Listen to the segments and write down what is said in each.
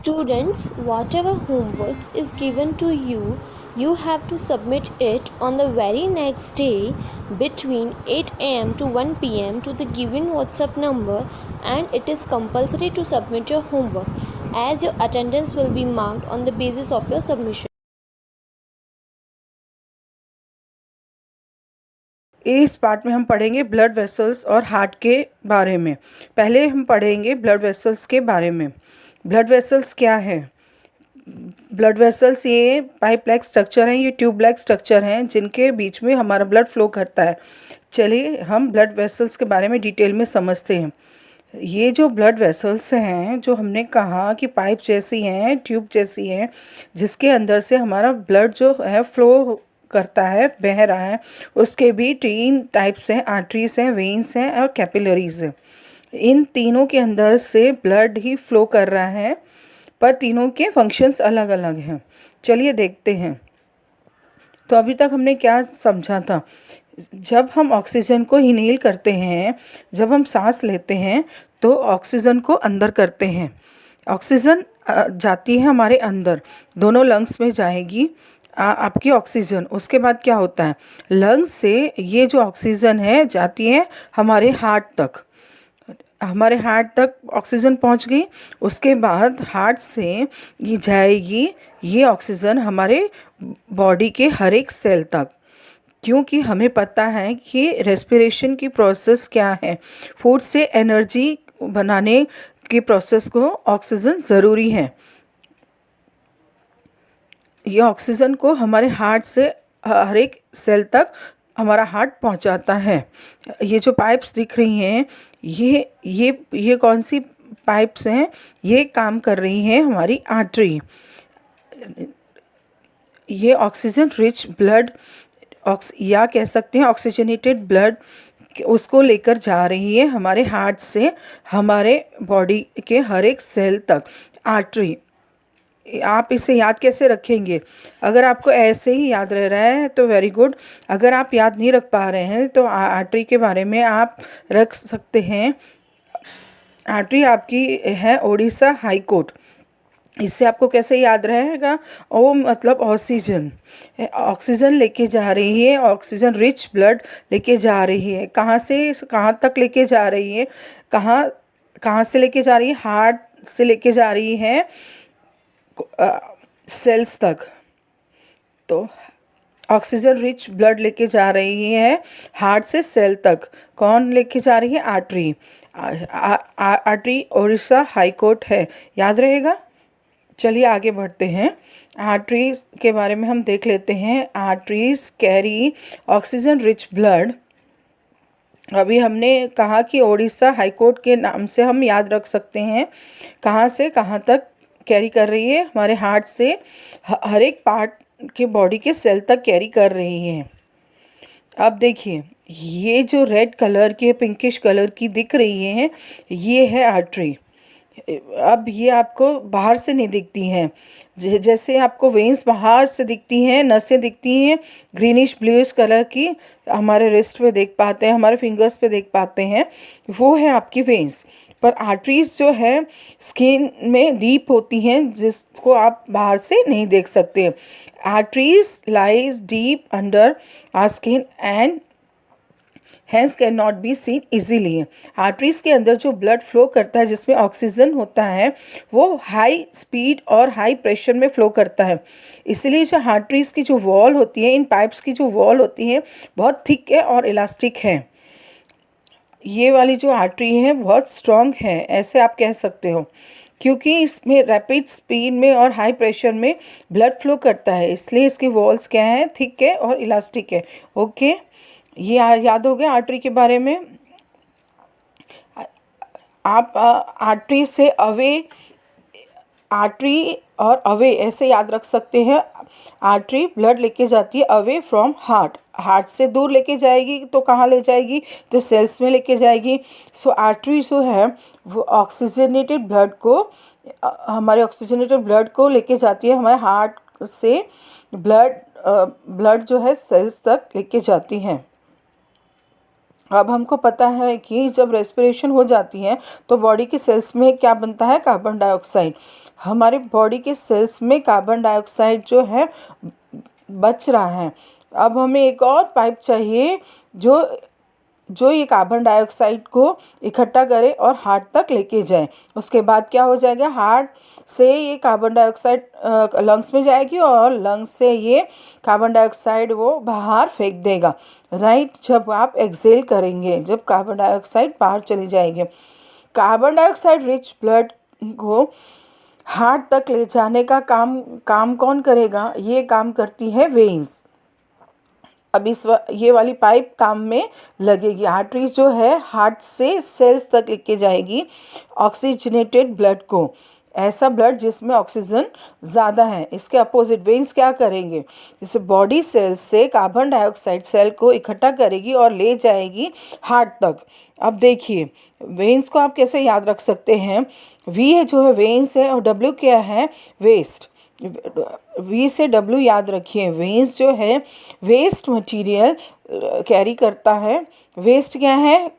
Students, whatever homework is given to you, you have to submit it on the very next day between 8 am to 1 pm to the given WhatsApp number, and it is compulsory to submit your homework as your attendance will be marked on the basis of your submission. इस part में हम पढ़ेंगे blood vessels और heart के बारे में। पहले हम पढ़ेंगे ब्लड वेसल्स के बारे में। ब्लड वेसल्स क्या है? ब्लड वेसल्स ये पाइप लाइक स्ट्रक्चर हैं, ये ट्यूब लाइक स्ट्रक्चर हैं जिनके बीच में हमारा ब्लड फ्लो करता है। चलिए हम ब्लड वेसल्स के बारे में डिटेल में समझते हैं। ये जो ब्लड वेसल्स हैं, जो हमने कहा कि पाइप जैसी हैं, ट्यूब जैसी हैं, जिसके अंदर से हमारा ब्लड जो है फ्लो करता है, बह रहा है, उसके भी 3 टाइप्स हैं, आर्टरीज हैं, वेन्स हैं और कैपिलरीज हैं। इन तीनों के अंदर से ब्लड ही फ्लो कर रहा है, पर तीनों के फंक्शंस अलग अलग हैं। चलिए देखते हैं। तो अभी तक हमने क्या समझा था? जब हम ऑक्सीजन को इनहेल करते हैं, जब हम सांस लेते हैं तो ऑक्सीजन को अंदर करते हैं। ऑक्सीजन जाती है हमारे अंदर, दोनों लंग्स में जाएगी आपकी ऑक्सीजन। उसके बाद क्या होता है? लंग्स से ये जो ऑक्सीजन है जाती है हमारे हार्ट तक। हमारे हार्ट तक ऑक्सीजन पहुंच गई, उसके बाद हार्ट से ये जाएगी ये ऑक्सीजन हमारे बॉडी के हर एक सेल तक, क्योंकि हमें पता है कि रेस्पिरेशन की प्रोसेस क्या है। फूड से एनर्जी बनाने की प्रोसेस को ऑक्सीजन ज़रूरी है। ये ऑक्सीजन को हमारे हार्ट से हर एक सेल तक हमारा हार्ट पहुंचाता है। ये जो पाइप्स दिख रही हैं, ये कौन सी पाइप्स हैं? ये काम कर रही हैं हमारी आर्टरी। ये ऑक्सीजन रिच ब्लड या कह सकते हैं ऑक्सीजनेटेड ब्लड उसको लेकर जा रही है हमारे हार्ट से हमारे बॉडी के हर एक सेल तक। आर्टरी, आप इसे याद कैसे रखेंगे? अगर आपको ऐसे ही याद रह रहा है तो वेरी गुड। अगर आप याद नहीं रख पा रहे हैं तो आर्टरी के बारे में आप रख सकते हैं। आर्टरी आपकी है ओडिशा हाई कोर्ट। इससे आपको कैसे याद रहेगा? ओ मतलब ऑक्सीजन, ऑक्सीजन लेके जा रही है, ऑक्सीजन रिच ब्लड लेके जा रही है। कहाँ से कहाँ तक लेके जा रही है? कहाँ कहाँ से लेके जा रही है? हार्ट से लेके जा रही है सेल्स तक। तो ऑक्सीजन रिच ब्लड लेके जा रही है हार्ट से सेल तक। कौन लेके जा रही है? Artery. Artery Odisha high court है, याद रहेगा। चलिए आगे बढ़ते हैं। आर्टरीज के बारे में हम देख लेते हैं। Arteries carry oxygen rich blood. अभी हमने कहा कि ओडिशा हाई कोर्ट के नाम से हम याद रख सकते हैं। कहाँ से कहाँ तक कैरी कर रही है? हमारे हार्ट से हर एक पार्ट के बॉडी के सेल तक कैरी कर रही है। अब देखिए, ये जो रेड कलर की पिंकिश कलर की दिख रही है, ये है आर्टरी। अब ये आपको बाहर से नहीं दिखती हैं। जैसे आपको वेन्स बाहर से दिखती हैं, नसें दिखती हैं ग्रीनिश ब्लूइश कलर की, हमारे रिस्ट पे देख पाते हैं, हमारे फिंगर्स पे देख पाते हैं, वो है आपकी वेन्स। पर आर्टरीज जो है स्किन में डीप होती हैं, जिसको आप बाहर से नहीं देख सकते। Arteries lies deep under our skin and hence can not be seen easily. Arteries के अंदर जो ब्लड फ्लो करता है, जिसमें ऑक्सीजन होता है, वो हाई स्पीड और हाई प्रेशर में फ्लो करता है। इसलिए जो आर्टरीज की जो वॉल होती है, इन पाइप्स की जो वॉल होती है, बहुत थिक है और इलास्टिक है। ये वाली जो आर्टरी है बहुत स्ट्रॉन्ग है, ऐसे आप कह सकते हो, क्योंकि इसमें रैपिड स्पीड में और हाई प्रेशर में ब्लड फ्लो करता है, इसलिए इसकी वॉल्स क्या है? थिक है और इलास्टिक है। ओके, ये याद हो गया आर्टरी के बारे में। आप आर्टरी से अवे, आर्टरी और अवे ऐसे याद रख सकते हैं। आर्टरी ब्लड लेके जाती है अवे फ्रॉम हार्ट, हार्ट से दूर लेके जाएगी तो कहाँ ले जाएगी? तो सेल्स में लेके जाएगी। सो आर्टरी जो है वो ऑक्सीजनेटेड ब्लड को, हमारे ऑक्सीजनेटेड ब्लड को लेके जाती है हमारे हार्ट से, ब्लड जो है सेल्स तक लेके जाती हैं। अब हमको पता है कि जब रेस्पिरेशन हो जाती है तो बॉडी के सेल्स में क्या बनता है, कार्बन डाइऑक्साइड। हमारे बॉडी के सेल्स में कार्बन डाइऑक्साइड जो है बच रहा है। अब हमें एक और पाइप चाहिए जो जो ये कार्बन डाइऑक्साइड को इकट्ठा करे और हार्ट तक लेके जाए। उसके बाद क्या हो जाएगा, हार्ट से ये कार्बन डाइऑक्साइड लंग्स में जाएगी और लंग्स से ये कार्बन डाइऑक्साइड वो बाहर फेंक देगा। राइट, जब आप एक्सेल करेंगे, जब कार्बन डाइऑक्साइड बाहर चली जाएगी, कार्बन डाइऑक्साइड रिच ब्लड को हार्ट तक ले जाने का काम कौन करेगा, ये काम करती है वेन्स। अब ये वाली पाइप काम में लगेगी। आर्टरीज जो है हार्ट से सेल्स तक लेके जाएगी ऑक्सीजनेटेड ब्लड को, ऐसा ब्लड जिसमें ऑक्सीजन ज़्यादा है। इसके अपोजिट वेन्स क्या करेंगे, जैसे बॉडी सेल्स से कार्बन डाइऑक्साइड सेल को इकट्ठा करेगी और ले जाएगी हार्ट तक। अब देखिए वेन्स को आप कैसे याद रख सकते हैं, वी है जो है वेन्स है और डब्ल्यू क्या है, वेस्ट। वी से डब्ल्यू याद रखिए। वेन्स जो है वेस्ट मटेरियल कैरी करता है। वेस्ट क्या है,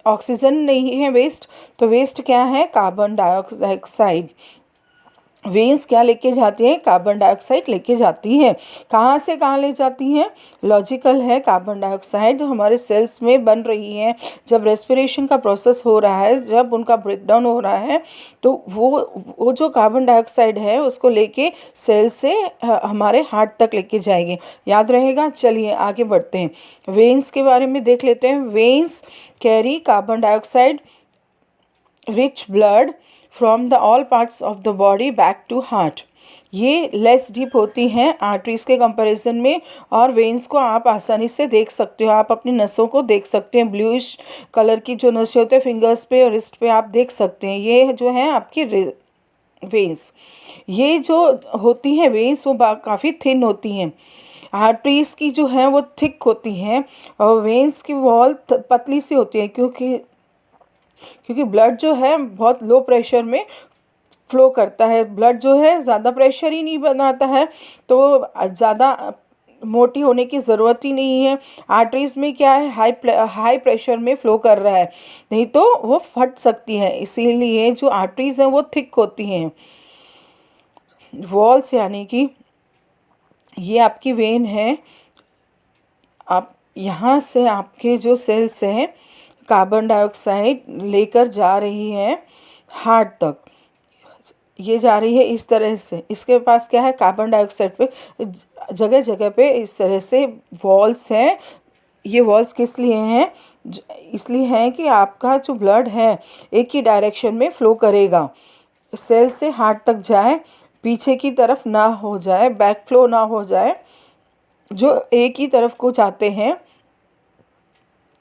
ऑक्सीजन नहीं है वेस्ट, तो वेस्ट क्या है, कार्बन डाइऑक्साइड। वेन्स क्या लेके जाती है, कार्बन डाइऑक्साइड लेके जाती है। कहाँ से कहाँ ले जाती हैं, लॉजिकल है। कार्बन डाइऑक्साइड हमारे सेल्स में बन रही है, जब रेस्पिरेशन का प्रोसेस हो रहा है, जब उनका ब्रेकडाउन हो रहा है, तो वो जो कार्बन डाइऑक्साइड है उसको लेके सेल से हमारे हार्ट तक लेके जाएंगे। याद रहेगा। चलिए आगे बढ़ते हैं, वेन्स के बारे में देख लेते हैं। Veins carry carbon dioxide rich blood from the all parts of the body back to heart. ये लेस डीप होती हैं आर्टरीज के कंपैरिजन में, और वेन्स को आप आसानी से देख सकते हो। आप अपनी नसों को देख सकते हैं, ब्लूइश कलर की जो नसें होते हैं फिंगर्स पे और रिस्ट पे आप देख सकते हैं। ये जो है आपकी वेन्स। ये जो होती हैं वेन्स वो काफ़ी थिन होती हैं। आर्टरीज की जो है वो थिक होती हैं और वेन्स की वॉल पतली सी होती है, क्योंकि ब्लड जो है बहुत लो प्रेशर में फ्लो करता है। ब्लड जो है ज़्यादा प्रेशर ही नहीं बनाता है, तो ज़्यादा मोटी होने की ज़रूरत ही नहीं है। आर्टरीज में क्या है, हाई प्रेशर में फ़्लो कर रहा है, नहीं तो वो फट सकती है। इसीलिए जो आर्टरीज हैं वो थिक होती हैं। वॉल्स यानी कि ये आपकी वेन है। आप यहाँ से आपके जो सेल्स हैं कार्बन डाइऑक्साइड लेकर जा रही है हार्ट तक। ये जा रही है इस तरह से, इसके पास क्या है, कार्बन डाइऑक्साइड पे जगह जगह पे इस तरह से वॉल्स हैं। ये वॉल्स किस लिए हैं, इसलिए हैं कि आपका जो ब्लड है एक ही डायरेक्शन में फ़्लो करेगा, सेल से हार्ट तक जाए, पीछे की तरफ ना हो जाए, बैक फ्लो ना हो जाए। जो एक ही तरफ को जाते हैं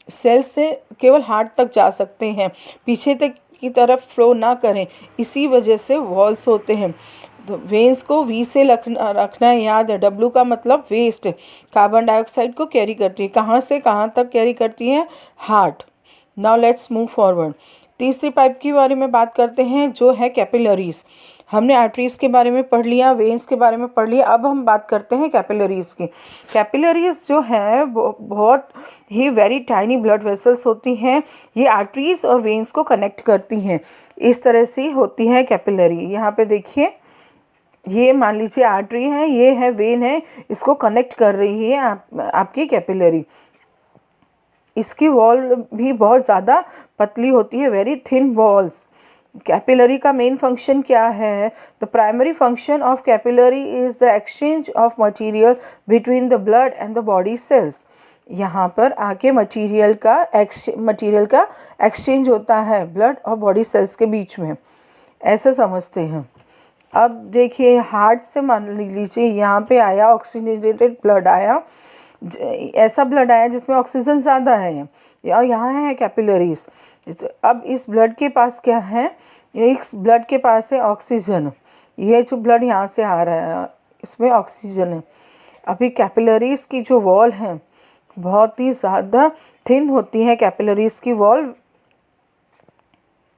सेल से केवल हार्ट तक जा सकते हैं, पीछे तक की तरफ फ्लो ना करें, इसी वजह से वॉल्स होते हैं। तो वेन्स को वी से रखना है याद है। डब्ल्यू का मतलब वेस्ट, कार्बन डाइऑक्साइड को कैरी करती है। कहाँ से कहाँ तक कैरी करती है, heart. Now let's move forward. तीसरी पाइप के बारे में बात करते हैं जो है कैपिलरीज। हमने आर्टरीज के बारे में पढ़ लिया, वेन्स के बारे में पढ़ लिया, अब हम बात करते हैं कैपिलरीज की। कैपिलरीज जो है बहुत ही वेरी टाइनी ब्लड वेसल्स होती हैं। ये आर्टरीज और वेन्स को कनेक्ट करती हैं, इस तरह से होती है कैपिलरी। यहाँ पे देखिए, ये मान लीजिए आर्टरी है, ये है वेन है, इसको कनेक्ट कर रही है आपकी कैपिलरी। इसकी वॉल भी बहुत ज़्यादा पतली होती है, वेरी थिन वॉल्स। कैपिलरी का मेन फंक्शन क्या है, the primary function of capillary is the exchange of material between the blood and the body cells. यहाँ पर आके मटेरियल का एक्सचेंज होता है ब्लड और बॉडी सेल्स के बीच में, ऐसे समझते हैं। अब देखिए, हार्ट से मान लीजिए यहाँ पे आया ऑक्सीजनेटेड ब्लड आया, ऐसा ब्लड आया जिसमें ऑक्सीजन ज़्यादा है, और यहाँ है कैपिलरीज। अब इस ब्लड के पास क्या है, इस ब्लड के पास है ऑक्सीजन। ये जो ब्लड यहाँ से आ रहा है इसमें ऑक्सीजन है। अभी कैपिलरीज की जो वॉल है बहुत ही ज़्यादा थिन होती है कैपिलरीज की वॉल।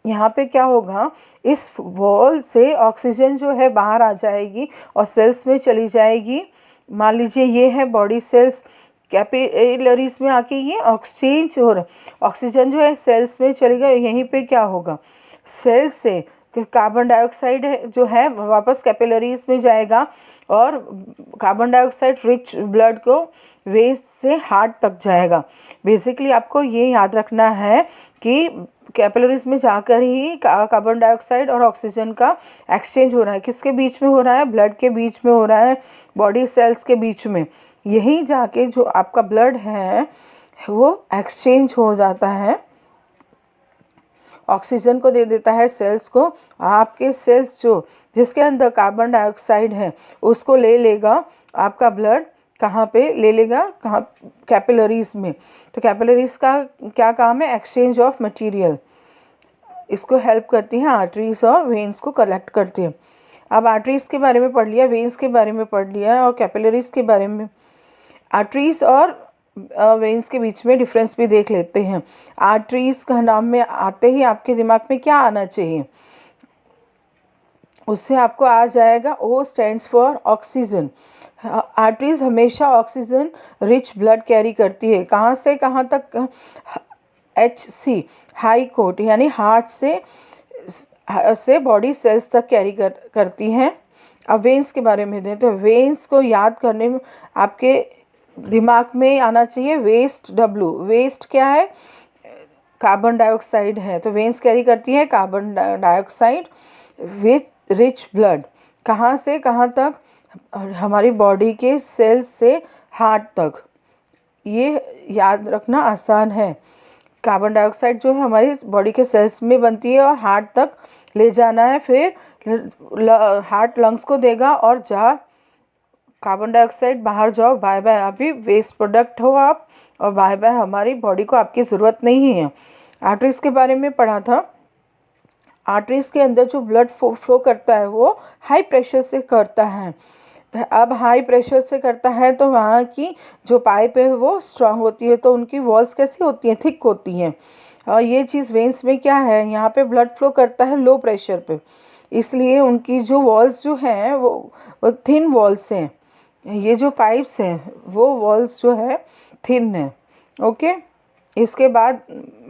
यहाँ पे क्या होगा, इस वॉल से ऑक्सीजन जो है बाहर आ जाएगी और सेल्स में चली जाएगी। मान लीजिए ये है बॉडी सेल्स, कैपिलरीज में आके ये एक्सचेंज हो रहा है। ऑक्सीजन जो है सेल्स में चलेगा, यहीं पे क्या होगा, सेल्स से कार्बन डाइऑक्साइड जो है वापस कैपिलरीज में जाएगा और कार्बन डाइऑक्साइड रिच ब्लड को वेस्ट से हार्ट तक जाएगा। बेसिकली आपको ये याद रखना है कि कैपिलरीज में जाकर ही कार्बन डाइऑक्साइड और ऑक्सीजन का एक्सचेंज हो रहा है। किसके बीच में हो रहा है, ब्लड के बीच में हो रहा है, बॉडी सेल्स के बीच में। यहीं जाके जो आपका ब्लड है वो एक्सचेंज हो जाता है, ऑक्सीजन को दे देता है सेल्स को। आपके सेल्स जो जिसके अंदर कार्बन डाइऑक्साइड है उसको ले लेगा आपका ब्लड, कहाँ पे ले लेगा, कहाँ, कैपिलरीज में। तो कैपिलरीज का क्या काम है, एक्सचेंज ऑफ मटेरियल। इसको हेल्प करती हैं आर्टरीज और वेन्स को कलेक्ट करती है। अब आर्टरीज के बारे में पढ़ लिया, वेन्स के बारे में पढ़ लिया और कैपिलरीज के बारे में। आर्टरीज और वेन्स के बीच में डिफरेंस भी देख लेते हैं। आर्टरीज का नाम में आते ही आपके दिमाग में क्या आना चाहिए, उससे आपको आ जाएगा O stands for oxygen. Arteries हमेशा ऑक्सीजन रिच ब्लड कैरी करती है। कहाँ से कहाँ तक, HC हाई कोट यानी हार्ट से बॉडी सेल्स तक कैरी करती हैं। अब वेन्स के बारे में दें तो वेन्स को याद करने में आपके दिमाग में आना चाहिए वेस्ट, W। वेस्ट क्या है, कार्बन डाइऑक्साइड है, तो वेन्स कैरी करती है carbon dioxide with rich blood. कहाँ से कहाँ तक, हमारी बॉडी के सेल्स से हार्ट तक। ये याद रखना आसान है। कार्बन डाइऑक्साइड जो है हमारी बॉडी के सेल्स में बनती है और हार्ट तक ले जाना है, फिर हार्ट लंग्स को देगा और जा कार्बन डाइऑक्साइड बाहर जाओ, बाय बाय, अभी वेस्ट प्रोडक्ट हो आप, और बाय बाय, हमारी बॉडी को आपकी ज़रूरत नहीं है। आर्टरीज के बारे में पढ़ा था। आर्टरीज के अंदर जो ब्लड फ्लो करता है वो हाई प्रेशर से करता है। अब हाई प्रेशर से करता है तो वहाँ की जो पाइप है वो स्ट्रांग होती है, तो उनकी वॉल्स कैसी होती हैं, थिक होती हैं। और ये चीज़ वेन्स में क्या है, यहाँ पे ब्लड फ्लो करता है लो प्रेशर पे, इसलिए उनकी जो वॉल्स जो हैं वो थिन वॉल्स हैं। ये जो पाइप्स हैं वो वॉल्स जो है थिन है। ओके, इसके बाद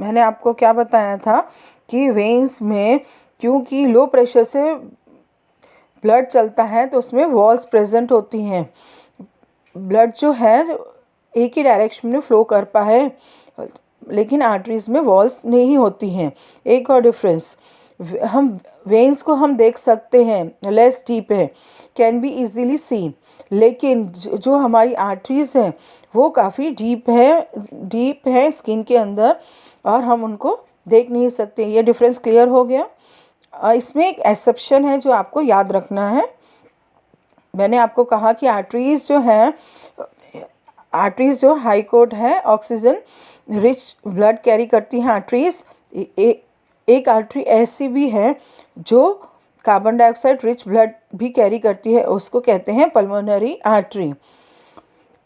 मैंने आपको क्या बताया था कि वेन्स में क्योंकि लो प्रेशर से ब्लड चलता है तो उसमें वॉल्स प्रेजेंट होती हैं। ब्लड जो है एक ही डायरेक्शन में फ्लो कर पाए, लेकिन आर्टरीज में वॉल्स नहीं होती हैं। एक और डिफरेंस, हम वेन्स को हम देख सकते हैं, लेस डीप है, कैन बी इजीली सीन, लेकिन जो हमारी आर्टरीज हैं वो काफ़ी डीप है स्किन के अंदर और हम उनको देख नहीं सकते। ये डिफरेंस क्लियर हो गया। इसमें एक एक्सेप्शन है जो आपको याद रखना है। मैंने आपको कहा कि आर्टरीज जो हाई कोट है, ऑक्सीजन रिच ब्लड कैरी करती हैं आर्टरीज। एक आर्टरी ऐसी भी है जो कार्बन डाइऑक्साइड रिच ब्लड भी कैरी करती है, उसको कहते हैं पल्मोनरी आर्टरी।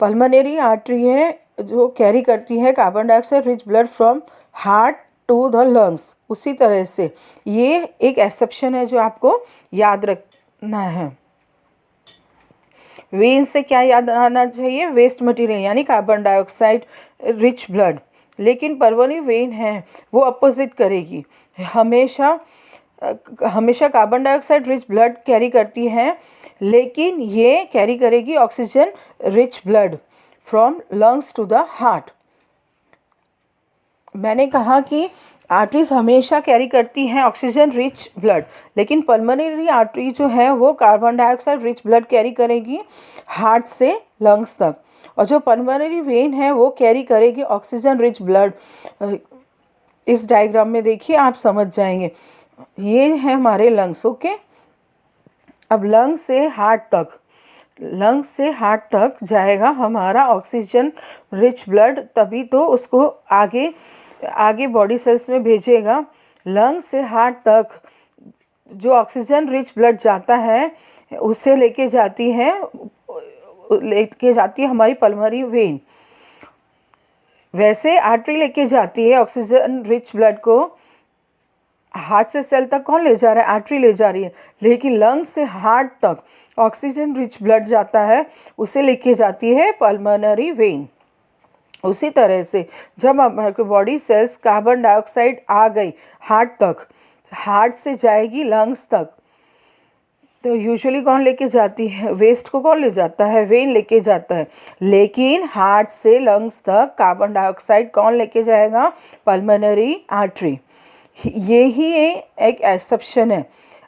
पल्मोनरी आर्टरी है जो कैरी करती है carbon dioxide rich blood from heart to the lungs. उसी तरह से ये एक एक्सेप्शन है जो आपको याद रखना है। वेन से क्या याद आना चाहिए, वेस्ट मटेरियल यानी कार्बन डाइऑक्साइड रिच ब्लड। लेकिन पल्मोनरी वेन है वो अपोजिट करेगी, हमेशा carbon dioxide rich blood carry करती है, लेकिन ये कैरी करेगी oxygen rich blood from lungs to the heart. मैंने कहा कि आर्टरीज हमेशा कैरी करती हैं ऑक्सीजन रिच ब्लड, लेकिन पल्मोनरी आर्टरी जो है वो carbon dioxide rich blood carry करेगी हार्ट से लंग्स तक, और जो पल्मोनरी वेन है वो कैरी करेगी ऑक्सीजन रिच ब्लड। इस डायग्राम में देखिए आप समझ जाएंगे। ये है हमारे लंग्स। ओके, अब लंग से हार्ट तक जाएगा हमारा ऑक्सीजन रिच ब्लड, तभी तो उसको आगे बॉडी सेल्स में भेजेगा। लंग से हार्ट तक जो ऑक्सीजन रिच ब्लड जाता है उसे लेके जाती है हमारी पल्मोनरी वेन। वैसे आर्टरी लेके जाती है ऑक्सीजन रिच ब्लड को हार्ट से सेल तक, कौन ले जा रहा है, आर्टरी ले जा रही है, लेकिन लंग से हार्ट तक ऑक्सीजन रिच ब्लड जाता है, उसे लेके जाती है पल्मोनरी वेन। उसी तरह से जब हमारे बॉडी सेल्स कार्बन डाइऑक्साइड आ गई हार्ट तक, हार्ट से जाएगी लंग्स तक, तो यूजुअली कौन लेके जाती है? वेस्ट को कौन ले जाता है? वेन लेके जाता है। लेकिन हार्ट से लंग्स तक कार्बन डाइऑक्साइड कौन लेके जाएगा? Pulmonary artery. ये ही एक एक्सेप्शन है,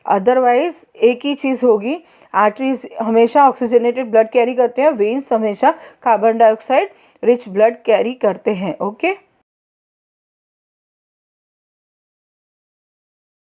अदरवाइज एक ही चीज़ होगी। आर्टरीज हमेशा ऑक्सीजनेटेड ब्लड कैरी करते हैं, वेन्स हमेशा carbon dioxide rich blood carry करते हैं। ओके।